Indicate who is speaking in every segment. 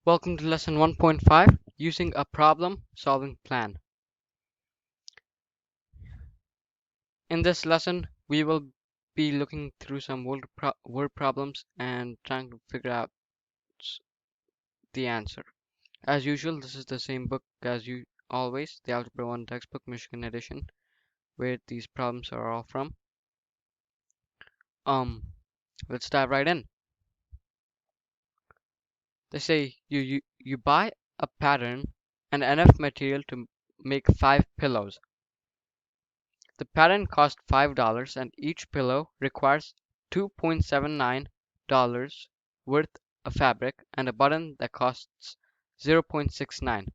Speaker 1: Welcome to lesson 1.5, using a problem solving plan. In this lesson, we will be looking through some word problems and trying to figure out the answer. As usual, this is the same book as you always, the Algebra 1 textbook, Michigan edition, where these problems are all from. Um, let's dive right in. They say you buy a pattern and enough material to make 5 pillows. The pattern costs $5 and each pillow requires $2.79 worth of fabric and a button that costs 0.69.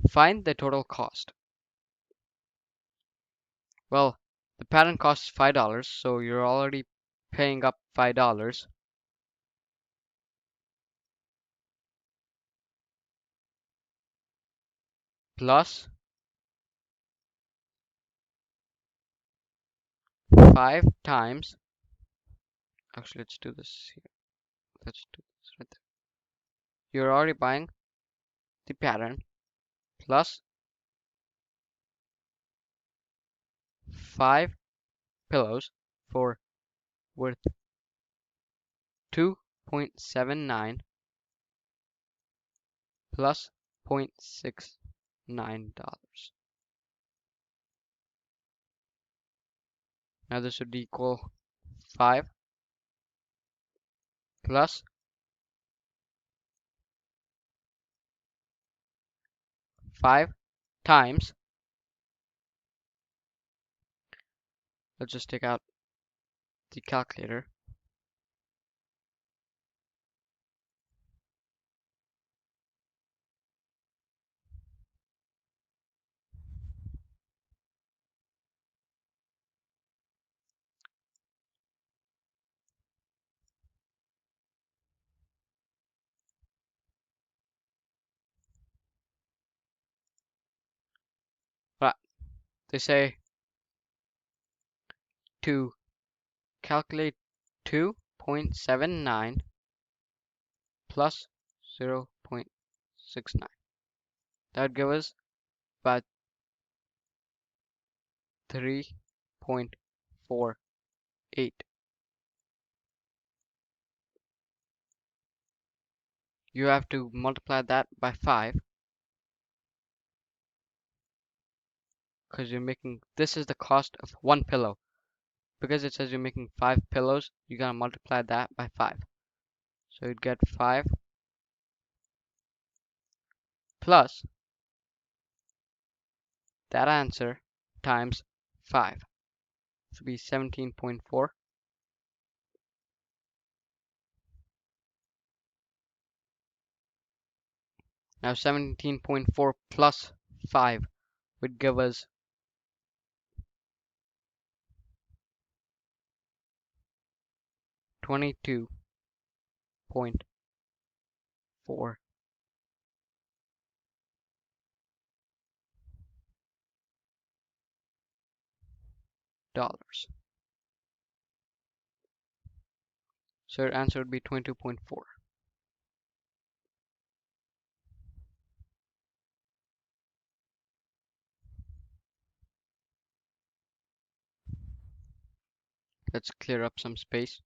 Speaker 1: Find the total cost. Well, the pattern costs $5, so you're already paying up $5 plus 5 times. Actually, let's do this here. Let's do this right there. You're already buying the pattern plus 5 pillows for worth 2.79 plus $0.69. Now this would equal 5 plus 5 times, let's just take out the calculator, but they say to calculate 2.79 plus 0.69. That would give us about 3.48. You have to multiply that by 5 because you're making, this is the cost of one pillow. Because it says you're making 5 pillows, you gotta multiply that by 5. So you'd get 5 plus that answer times 5. This would be 17.4. Now 17.4 plus 5 would give us 22.4 dollars. So your answer would be 22.4. Let's clear up some space.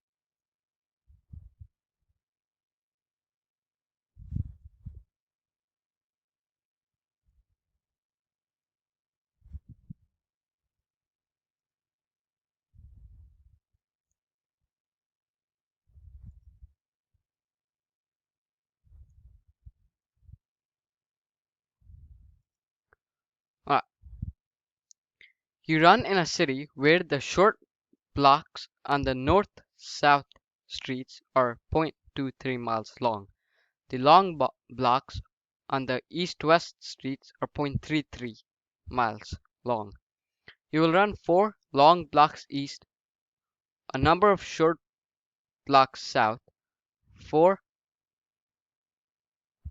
Speaker 1: Alright. You run in a city where the short blocks on the north-south streets are 0.23 miles long. The long blocks on the east-west streets are 0.33 miles long. You will run 4 long blocks east, a number of short blocks south, 4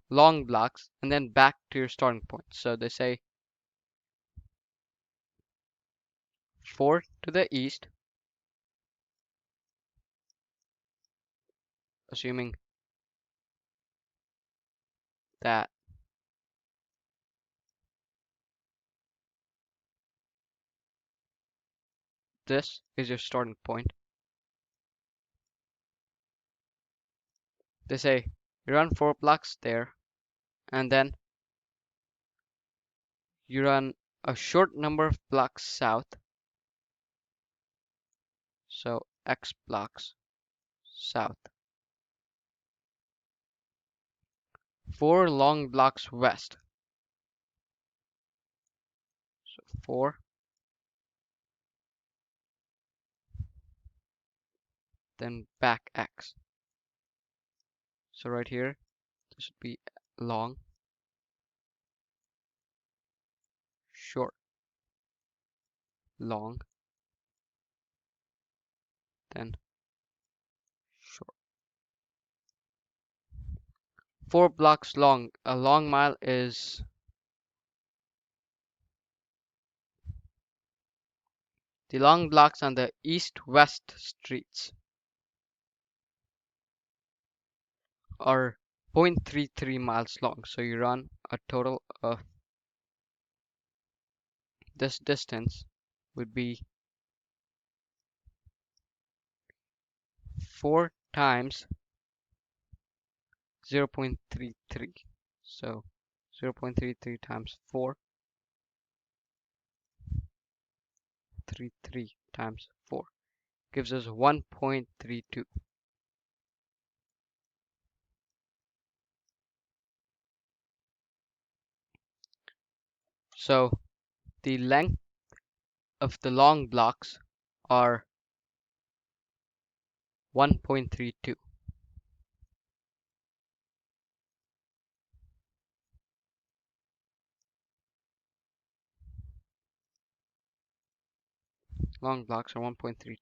Speaker 1: long blocks, and then back to your starting point. So they say 4 to the east, assuming that this is your starting point. They say you run 4 blocks there, and then you run a short number of blocks south, so X blocks south, 4 long blocks west, so 4, then back X. So right here, this should be long, short, long, then short. 4 blocks long. A long mile is the long blocks on the east-west streets are 0.33 miles long. So you run a total of this distance would be 4 times 0.33. So 0.33 times 4, 33 times 4 gives us 1.32. So the length of the long blocks are 1.32. Long blocks are 1.32.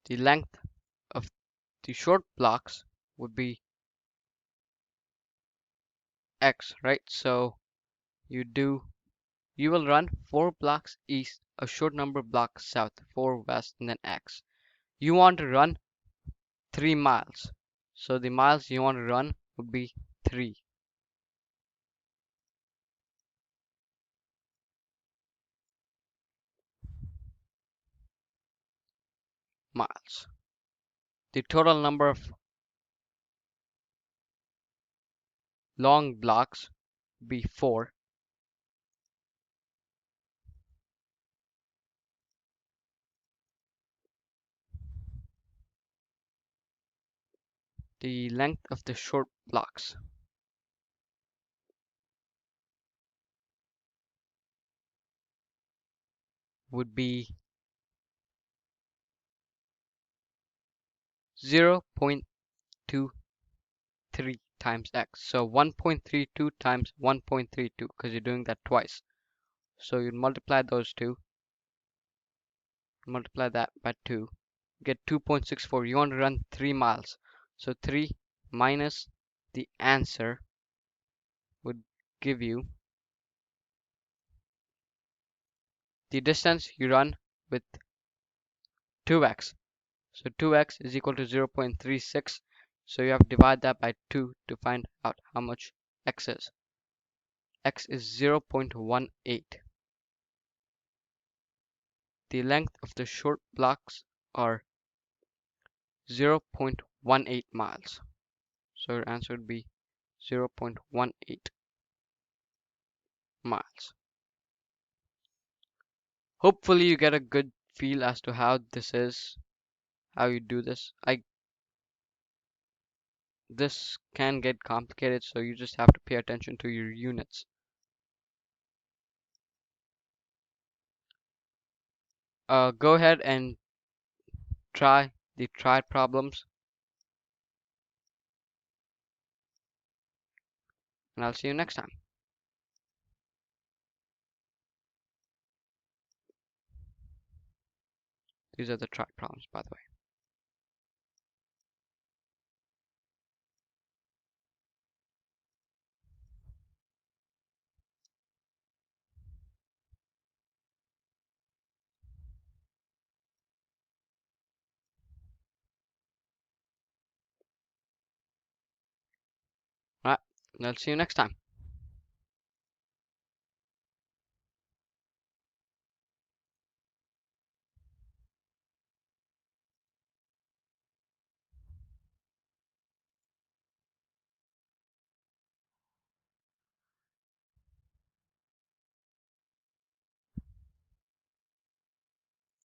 Speaker 1: The length of the short blocks would be X, right? So you will run 4 blocks east, a short number of blocks south, 4 west, and then X. You want to run 3 miles. So the miles you want to run would be 3 miles. The total number of long blocks would be 4. The length of the short blocks would be 0.23 times X. So 1.32 times 1.32 because you're doing that twice. So you multiply those two, multiply that by 2, get 2.64. You want to run 3 miles. So 3 minus the answer would give you the distance you run with 2x. So 2x is equal to 0.36. So you have to divide that by 2 to find out how much x is. X is 0.18. The length of the short blocks are 0.18 miles. So your answer would be 0.18 miles. Hopefully you get a good feel as to how this is, how you do this. This can get complicated, so you just have to pay attention to your units. Go ahead and try the triad problems, and I'll see you next time. These are the triad problems, by the way. I'll see you next time.